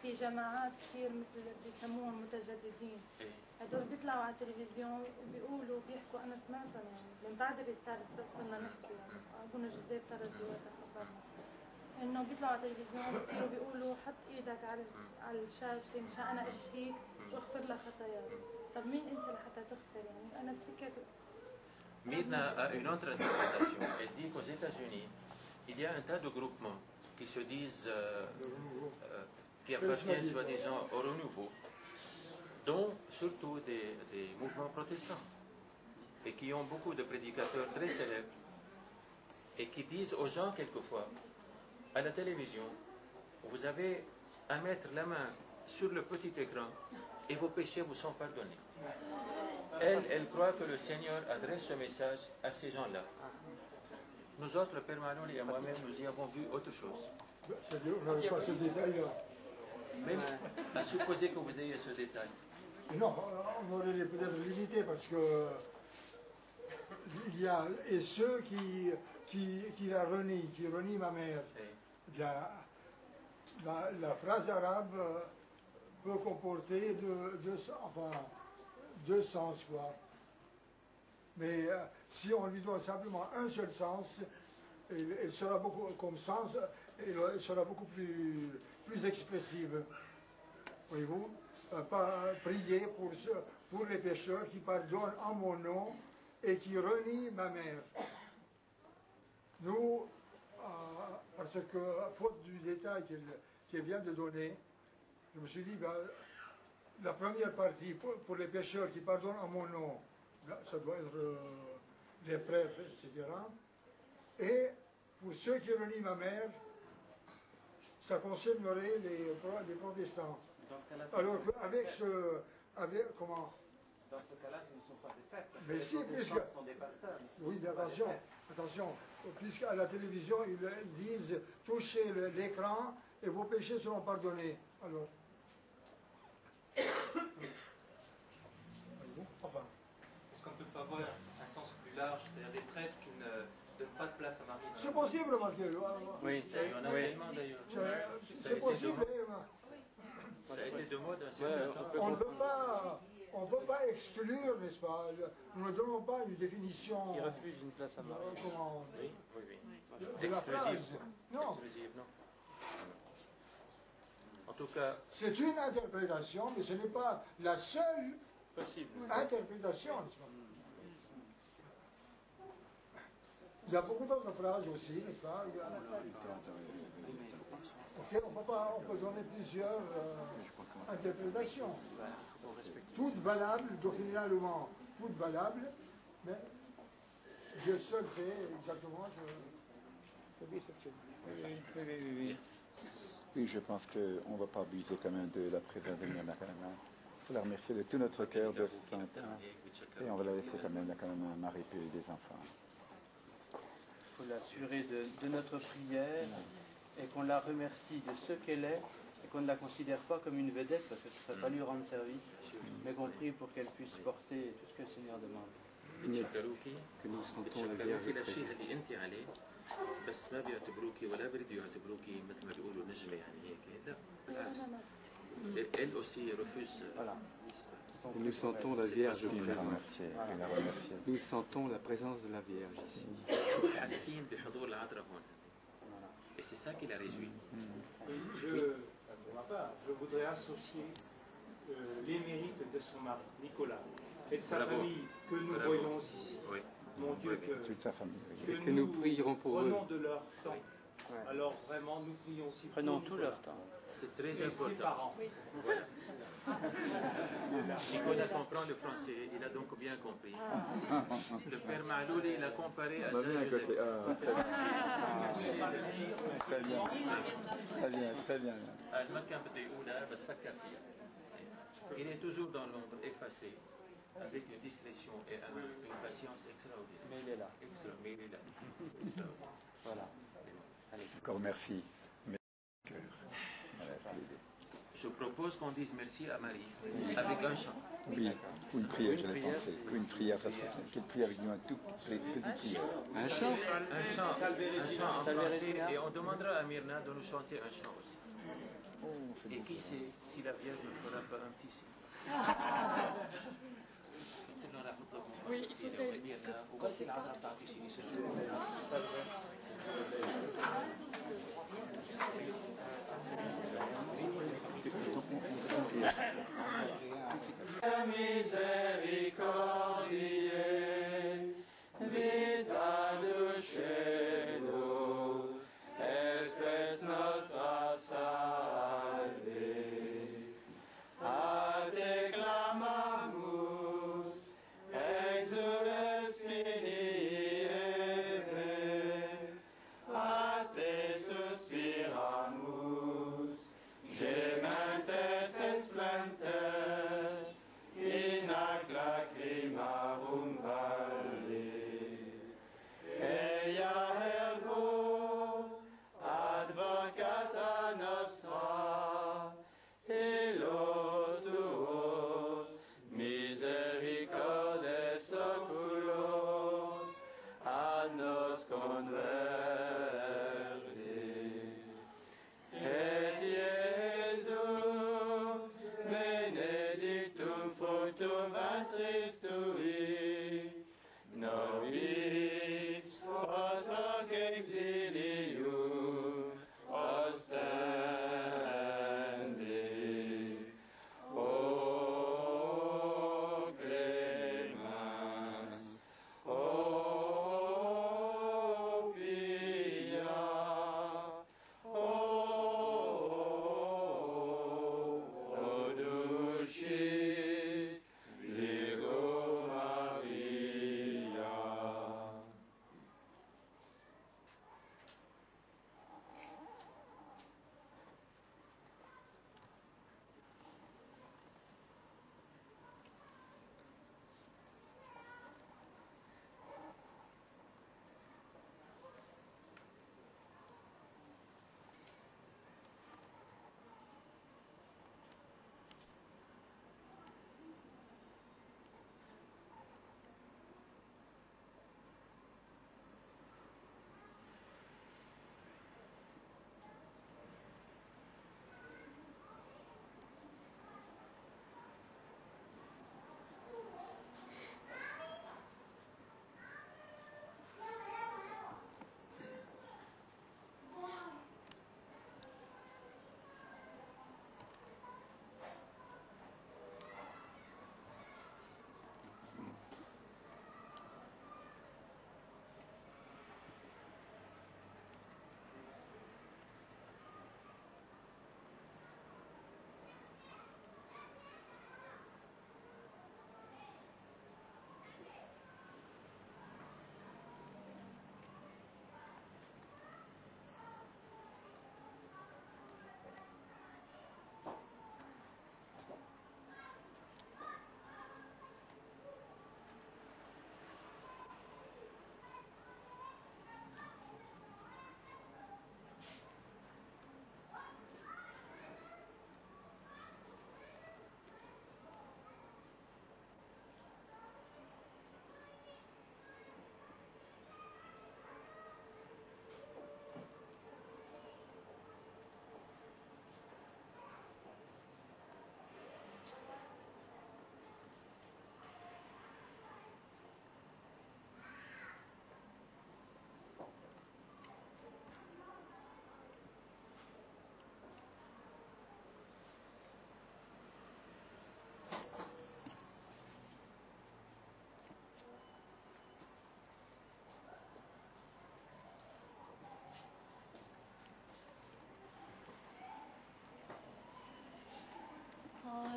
في جماعات كثير مثل بيسموهم متجددين. هدول بيطلعوا على التلفزيون وبيقولوا بيحكوا أنا سمعتهم يعني من بعد الرسالة استفسرنا نحكي يعني أبونا جوزيف ترزي وقتها خبرنا إنه بيطلعوا على التلفزيون بصيروا بيقولوا حط إيدك على الشاشة مشان أنا أشفيك واغفر لك خطاياك. طب مين أنت لحتى تغفر يعني أنا بفكر. Myrna a une autre interprétation. Elle dit qu'aux États-Unis, il y a un tas de groupements qui se disent, qui appartiennent soi-disant au renouveau, dont surtout des mouvements protestants, et qui ont beaucoup de prédicateurs très célèbres, et qui disent aux gens quelquefois, à la télévision, vous avez à mettre la main sur le petit écran et vos péchés vous sont pardonnés. Elle croit que le Seigneur adresse ce message à ces gens-là. Nous autres, le Père Maloney et moi-même, nous y avons vu autre chose. On n'avait pas ce détail-là. Même à supposer que vous ayez ce détail. Non, on aurait peut-être limité parce que il y a et ceux qui la renient, qui renient ma mère. Eh bien, la phrase arabe peut comporter deux sens, quoi. Mais si on lui donne simplement un seul sens, elle sera beaucoup comme sens, elle sera beaucoup plus expressive. Voyez-vous, prier pour les pécheurs qui pardonnent en mon nom et qui renient ma mère. Nous, parce que, faute du détail qu'elle vient de donner, je me suis dit, la première partie, pour les pécheurs qui pardonnent en mon nom, ça doit être les prêtres, etc. Et pour ceux qui renient ma mère, ça concernerait les protestants. Alors avec comment? Dans ce cas-là, ce ne sont pas des prêtres, parce mais que si, les protestants sont des pasteurs. Oui, mais attention, puisqu'à la télévision, ils disent touchez l'écran et vos péchés seront pardonnés. Alors, enfin. Est-ce qu'on ne peut pas avoir un sens plus large, c'est-à-dire des prêtres qui ne donnent pas de place à Marie? C'est possible, Mathieu. Oui, il y en a tellement d'ailleurs. C'est possible. Ça a été de mode. On ne peut pas exclure, n'est-ce pas? Nous ne donnons pas une définition. Qui refuse une place à Marie. Oui. De la phrase. Non. Exclusive, non. En tout cas. C'est une interprétation, mais ce n'est pas la seule interprétation, n'est-ce pas? Il y a beaucoup d'autres phrases aussi, n'est-ce pas? On peut donner plusieurs interprétations. Toutes valables, doctrinalement, toutes valables, mais je seul sais exactement. Oui, je pense qu'on ne va pas abuser quand même de la présence de Myrna quand même. Il faut la remercier de tout notre cœur de son temps. Et on va la laisser quand même, là, quand même un mari et des enfants. Il faut l'assurer de notre prière et qu'on la remercie de ce qu'elle est et qu'on ne la considère pas comme une vedette parce que ce ne serait pas lui rendre service, mais qu'on prie pour qu'elle puisse porter tout ce que le Seigneur demande. Que nous sentons la Vierge présente. بس ما بيعتبروكي ولا بيريدوا يعتبروكي مثل ما بيقولوا نجمه يعني هيك لا بالعكس elle aussi refuse. Nous sentons la Vierge présente. Nous sentons la présence de la Vierge ici. حاسين بحضور العذراء هون. Et c'est ça qui la réjouit. Pour ma part, je voudrais associer les mérites de son mari, Nicolas, et de sa famille que nous voyons ici. Oui. Mon Dieu, que nous prierons pour eux. Prenons de leur temps. Alors vraiment, nous prions aussi pour Prenons tout leur temps. C'est très important. Voilà. Nicolas comprend le français, il a donc bien compris. Le père Malouli l'a comparé à Saint-Joseph. Très bien, très bien, très bien. Il est toujours dans l'ombre, effacé, avec une discrétion et une patience extraordinaire. Mais il est là. Mais il est là. Extraordinaire. Voilà. Allez. Encore merci. Je propose qu'on dise merci à Marie avec un chant. Oui, ou une prière, je l'ai pensé. Une prière, ça serait bien. Quelle prière avec nous, un tout petit prière. Un chant. Un chant en français. Et on demandera à Myrna de nous chanter un chant aussi. Et qui sait si la Vierge ne fera pas un petit signe. Oui, il faudrait qu'on sépare. Misericordiae, vita dulcedo, espes nostra salve. A te clamamus, exules Minieve,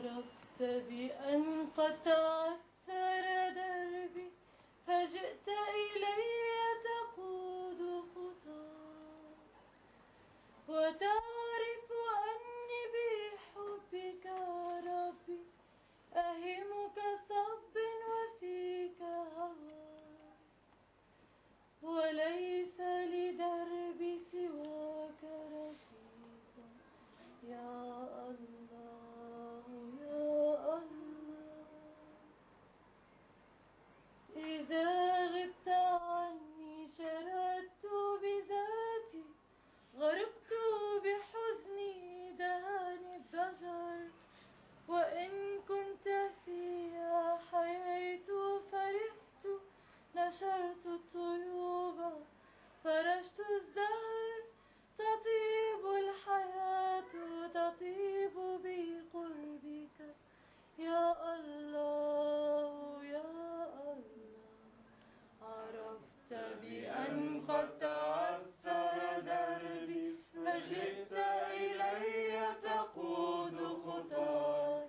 عرفت بأن قد تعسر دربي فجئت إلي تقود خطاك وتعرف أني بحبك ربي أهمك صب وفيك هوى وليس لدربي سواك رفيقا يا الله يا الله إذا غبت عني شردت بذاتي غرقت بحزني دهاني الضجر وإن كنت فيها حييت فرحت نشرت الطيوب فرشت الزهر تطيب الحياة تطيب بقربك يا الله يا الله عرفت بأن قد تعسر دربي فجئت إلي تقود خطاك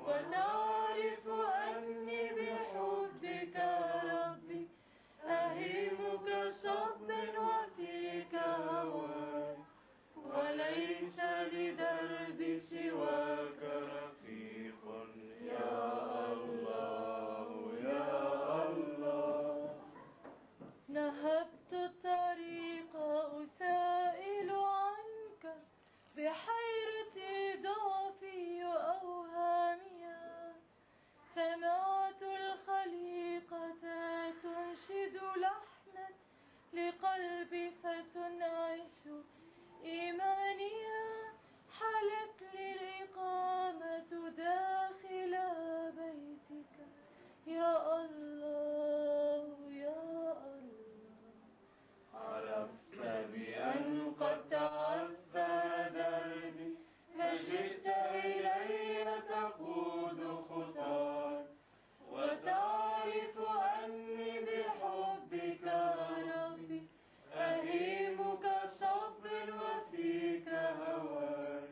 وتعرف أني بحبك ربي أهيمك صب وفيك هواك وليس لدربي سواك رفيق يا الله يا الله نهبت الطريق أسائل عنك بحيرتي ضعفي أوهامي سمعت الخليقة تنشد لحنا لقلبي فتنعش إيمانيا حلت لي الإقامة داخل بيتك يا الله يا الله عرفت بأن قد تعسر دربي فجئت إلي تقود خطاك وتعرف أني بحبك ربي أهيمك صب وفيك هواك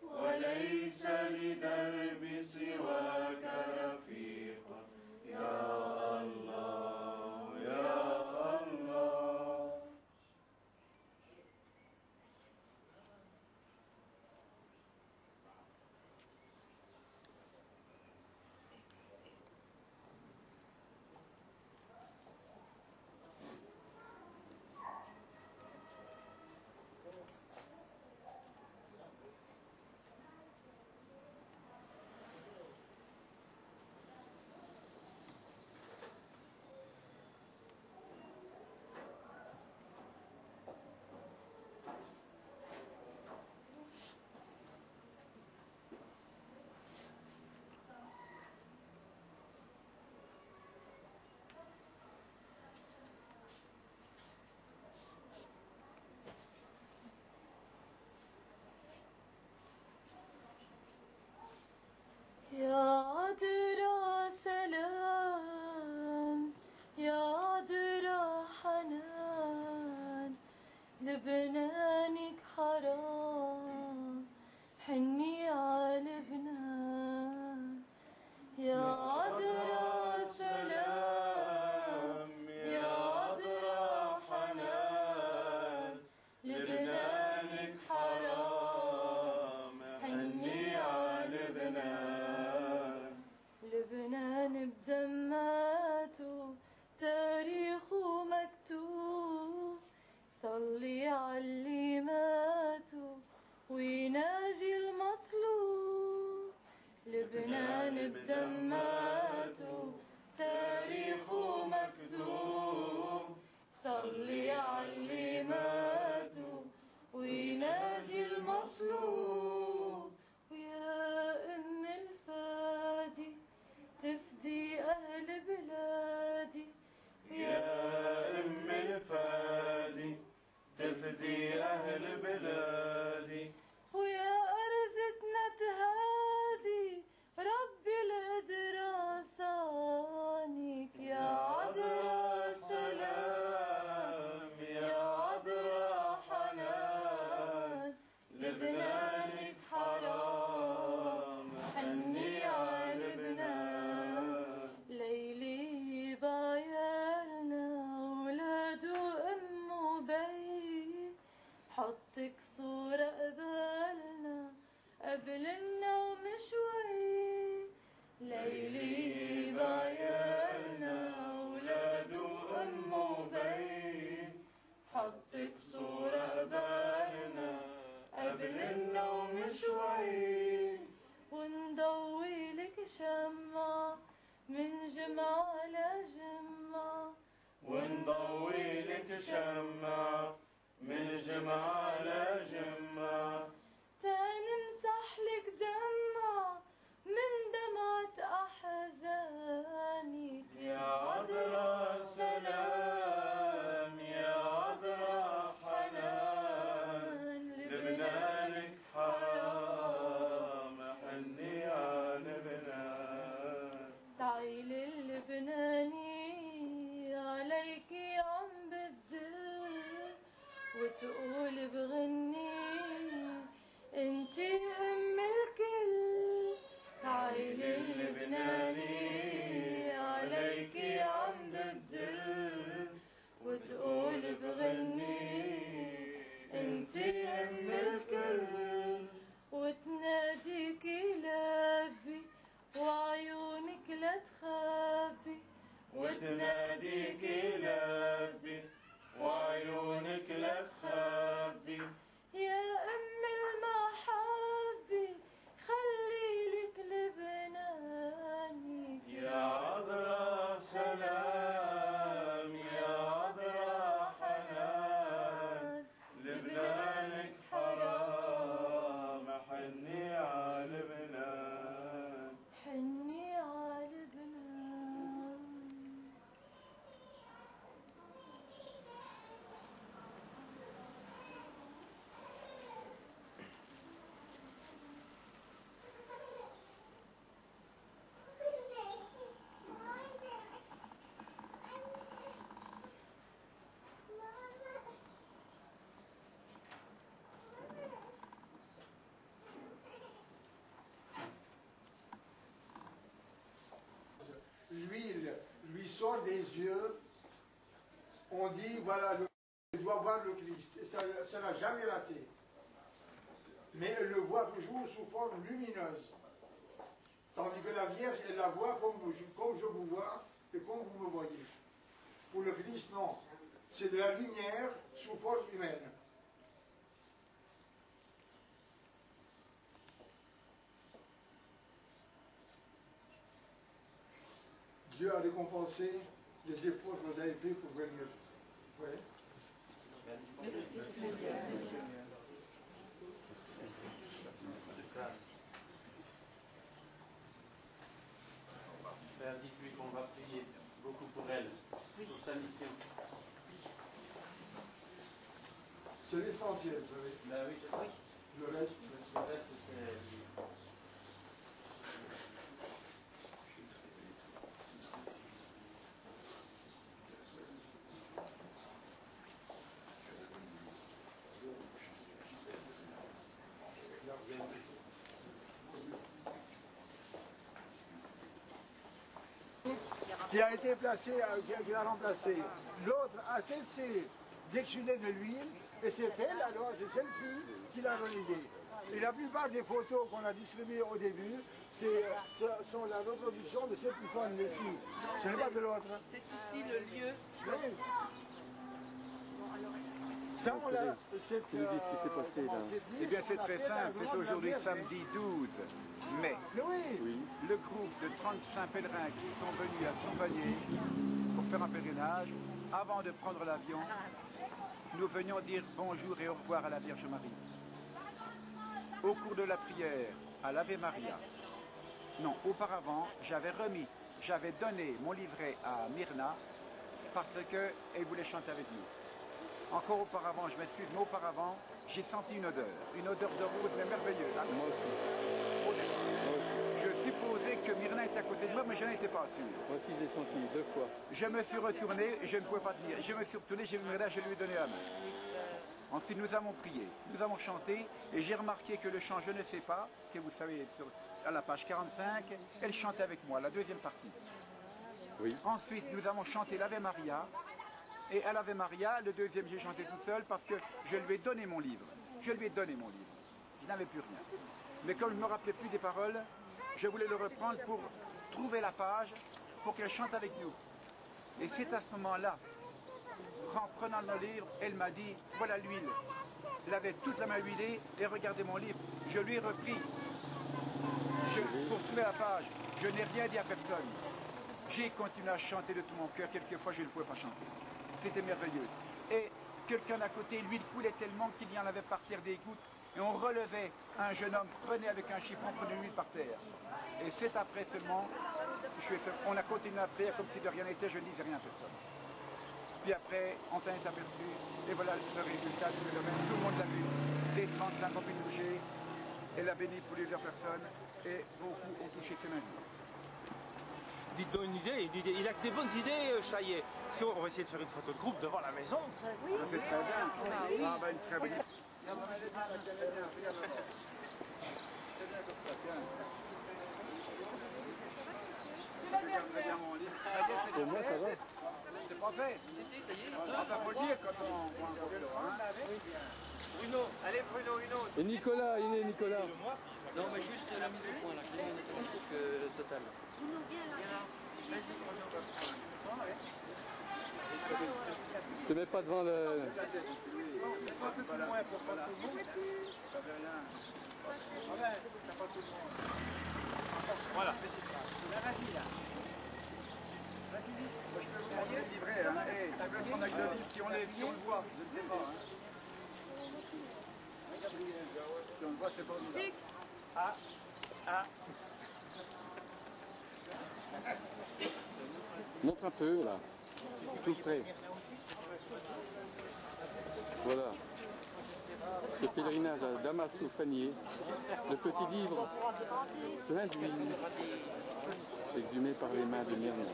وليس لدربي سواك رفيقا يا الله يا الله يا عذرا سلام يا عذرا حنان لبنانك حرام حني على لبنان يا عذرا سلام يا عذرا حنان لبنانك حرام حني على لبنان لبنان بدماته تاريخه مكتوب صلي على اللي ماتوا ويناجي المطلوب لبنان بدماته تاريخه مكتوب صلي على اللي ماتوا ويناجي المطلوب ويا أم الفادي تفدي أهل بلادي يا أم الفادي تفدي أهل بلادي ويا أرزتنا تهادي ربي الإدراسانيك يا عذرا سلام يا عذرا حنان لبنانك حرام حني حطك صورة قبالنا قبل النوم شوي ليلي بعيالنا أولاد وأم وبي حطك صورة قبالنا قبل النوم شوي ونضوي لك شمعة من جمعة لجمعة ونضوي لك شمعة من جمعة لجمعة تنمسح لك دمعة من دمعة أحزانك يا عذرا سلام يا عذرا حنان لبنانك حرام حني على لبنان تعيل اللبناني عليكي عم بدل وتقول بغني انتي ام الكل تعيل اللبناني عليكي عم بدل وتقول بغني انتي ام الكل وتناديكي لبي وعيونك لا تخبي وتناديكي لبي وعيونك لا تخبي يا أم المحبة خليلك لبنانك يا عذرا سلام يا عذرا حنان لبنانك حرام حني على لبنان حني على لبنان. L'huile lui sort des yeux, on dit voilà, elle doit voir le Christ. Et ça n'a jamais raté. Mais elle le voit toujours sous forme lumineuse. Tandis que la Vierge, elle la voit comme je vous vois et comme vous me voyez. Pour le Christ, non. C'est de la lumière sous forme humaine. Dieu a récompensé les efforts que vous avez faits pour venir. Vous voyez? Père, dites-lui qu'on va prier beaucoup pour elle, pour sa mission. C'est l'essentiel, vous savez. Ben oui, Le reste, c'est... qui a été placé, qui l'a remplacé. L'autre a cessé d'exsuder de l'huile et c'est elle, alors c'est celle-ci qui l'a relayée. Et la plupart des photos qu'on a distribuées au début, sont la reproduction de cette icône ici. Ce n'est pas de l'autre. C'est ici le lieu. Oui. Ça, on l'a. Tu nous dis ce qui s'est passé là. Eh bien, c'est très simple. C'est aujourd'hui samedi 12 mai. Oui. Le groupe de 35 pèlerins qui sont venus à Souvagné pour faire un pèlerinage, avant de prendre l'avion, nous venions dire bonjour et au revoir à la Vierge Marie. Au cours de la prière à l'Ave Maria, non, auparavant, j'avais donné mon livret à Myrna parce qu'elle voulait chanter avec nous. Encore auparavant, je m'excuse, mais auparavant, j'ai senti une odeur de rose, mais merveilleuse. Moi aussi. Je supposais que Myrna était à côté de moi, mais je n'en étais pas sûr. Moi aussi, j'ai senti 2 fois. Je me suis retourné, je ne pouvais pas tenir. Je me suis retourné, j'ai vu Myrna, je lui ai donné la main. Ensuite, nous avons prié, nous avons chanté, et j'ai remarqué que le chant Je ne sais pas, que vous savez, à la page 45, elle chantait avec moi, la deuxième partie. Oui. Ensuite, nous avons chanté l'Ave Maria, Et à l'Ave Maria, le deuxième, j'ai chanté tout seul parce que je lui ai donné mon livre. Je lui ai donné mon livre. Je n'avais plus rien. Mais comme je ne me rappelais plus des paroles, je voulais le reprendre pour trouver la page, pour qu'elle chante avec nous. Et c'est à ce moment-là, en prenant le livre, elle m'a dit, voilà l'huile. Elle avait toute la main huilée et regardez mon livre. Je lui ai repris. Pour trouver la page, je n'ai rien dit à personne. J'ai continué à chanter de tout mon cœur. Quelquefois, je ne pouvais pas chanter. C'était merveilleux. Et quelqu'un à côté, l'huile coulait tellement qu'il y en avait par terre des gouttes. Et on relevait un jeune homme, prenait avec un chiffon, prenait l'huile par terre. Et c'est après seulement, on a continué à prier comme si de rien n'était, je ne disais rien à personne. Puis après, on s'en est aperçu, et voilà le résultat du phénomène. Tout le monde l'a vu. Des 35 ont pu toucher, elle a béni pour plusieurs personnes, et beaucoup ont touché ses mains. Dites-donc une idée, il a que des bonnes idées, Chaillet. Si on va essayer de faire une photo de groupe devant la maison. Oui, c'est très bien. Ah, bah, une très bonne idée. Pour moi, ça va. C'est pas fait. Si, ça y est. Ah, bah, faut le dire quand on voit un vélo, hein. Bruno, allez Bruno, une autre. Et Nicolas, il est Nicolas. Non, mais juste la mise au point, là, qui est automatique totale. Bruno, viens là. Vas-y, Tu ne mets pas devant le... Un peu plus loin pour pas tout le monde. Ça fait rien. T'as pas tout le monde. Voilà. Là, vas-y, là. Vas-y, vite. Moi, je peux vous livrer, hein. Hey, t'as vu qu'on a que le livre, si on le voit, je ne sais pas, hein. Si on le voit, c'est pas bizarre. Ah. Ah. Montre un peu, là. Tout près. Voilà. Le pèlerinage à Damas ou Fanier. Le petit livre plein d'huile, exhumé par les mains de Myrna.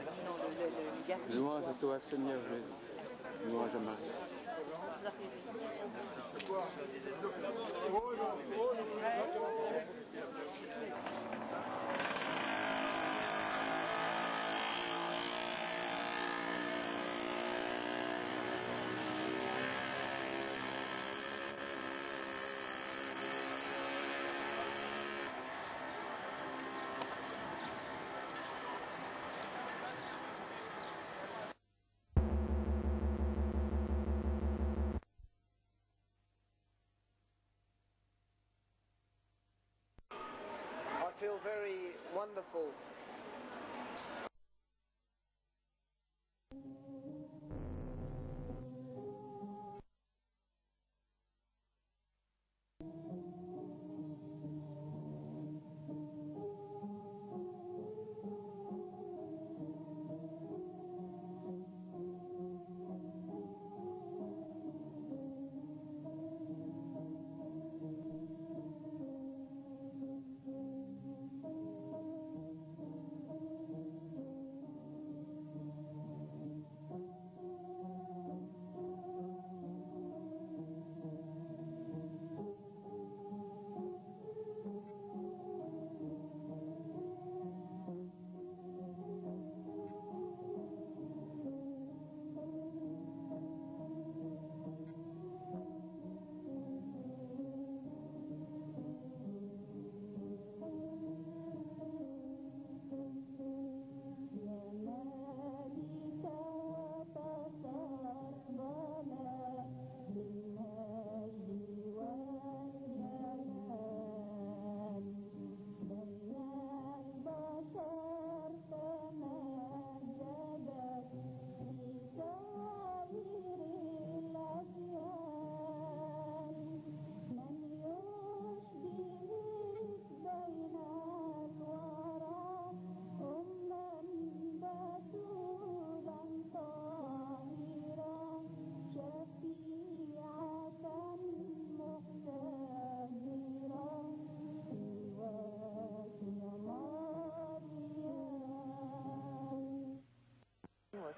Louange à toi, Seigneur Jésus. Louange à Marie. I feel very wonderful.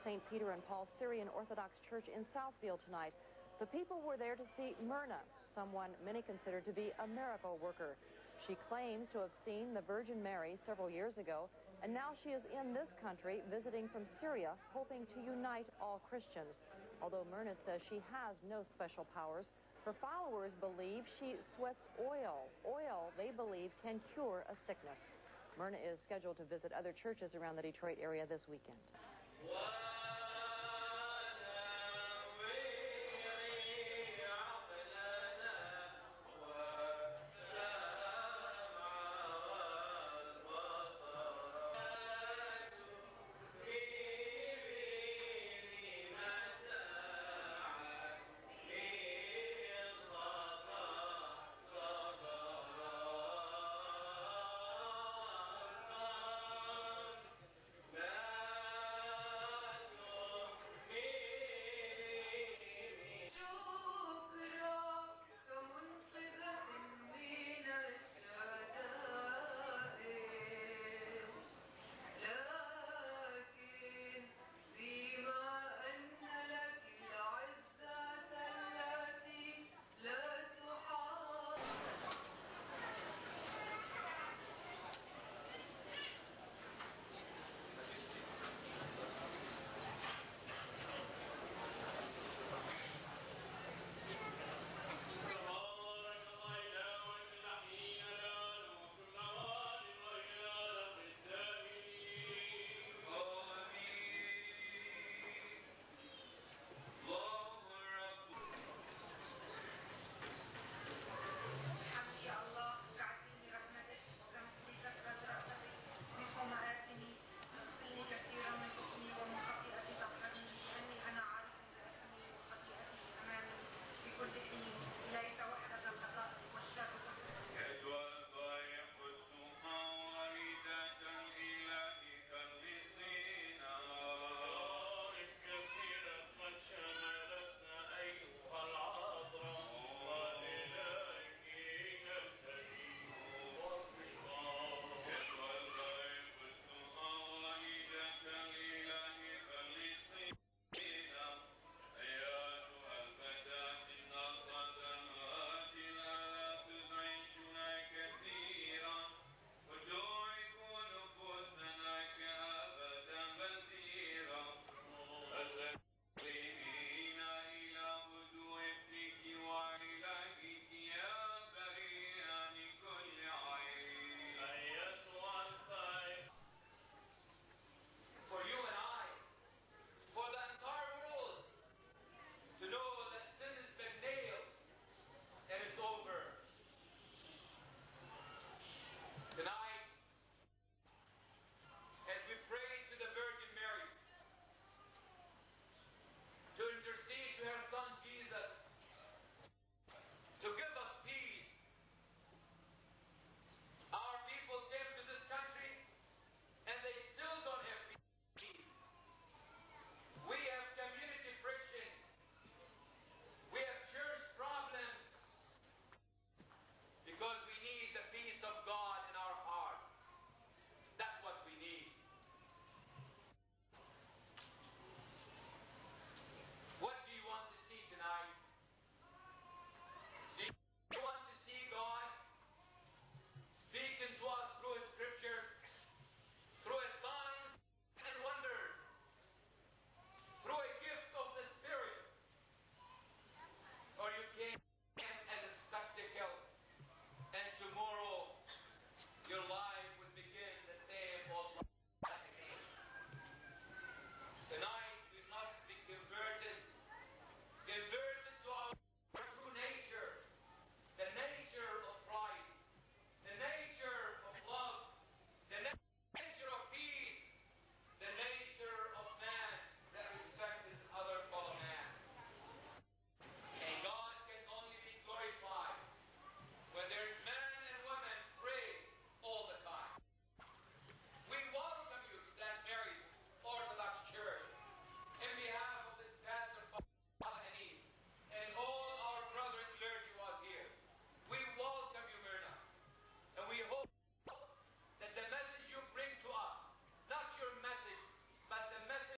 St. Peter and Paul Syrian Orthodox Church in Southfield tonight. The people were there to see Myrna, someone many consider to be a miracle worker. She claims to have seen the Virgin Mary several years ago, and now she is in this country visiting from Syria, hoping to unite all Christians. Although Myrna says she has no special powers, her followers believe she sweats oil. Oil, they believe, can cure a sickness. Myrna is scheduled to visit other churches around the Detroit area this weekend. Wow.